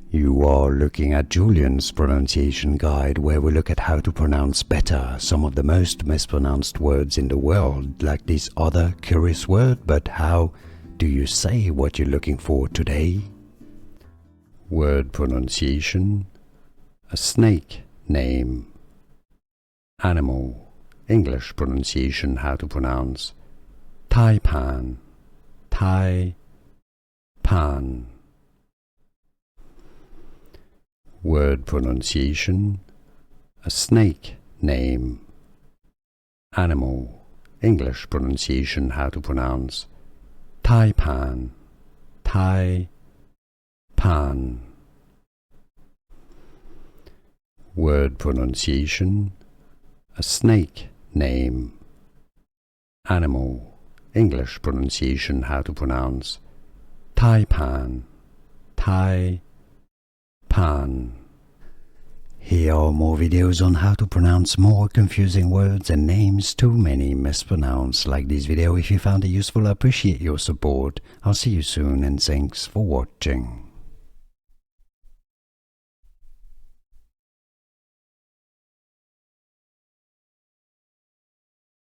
You are looking at Julian's pronunciation guide, where we look at how to pronounce better some of the most mispronounced words in the world, like this other curious word. But how do you say what you're looking for today? Word pronunciation: a snake name. Animal, English pronunciation: how to pronounce Taipan, Taipan. Word pronunciation: a snake name. Animal, English pronunciation: how to pronounce Taipan, Taipan. Word pronunciation: a snake name. Animal, English pronunciation: how to pronounce Taipan, Taipan. Here are more videos on how to pronounce more confusing words and names too many mispronounced. Like this video if you found it useful. I appreciate your support. I'll see you soon and thanks for watching.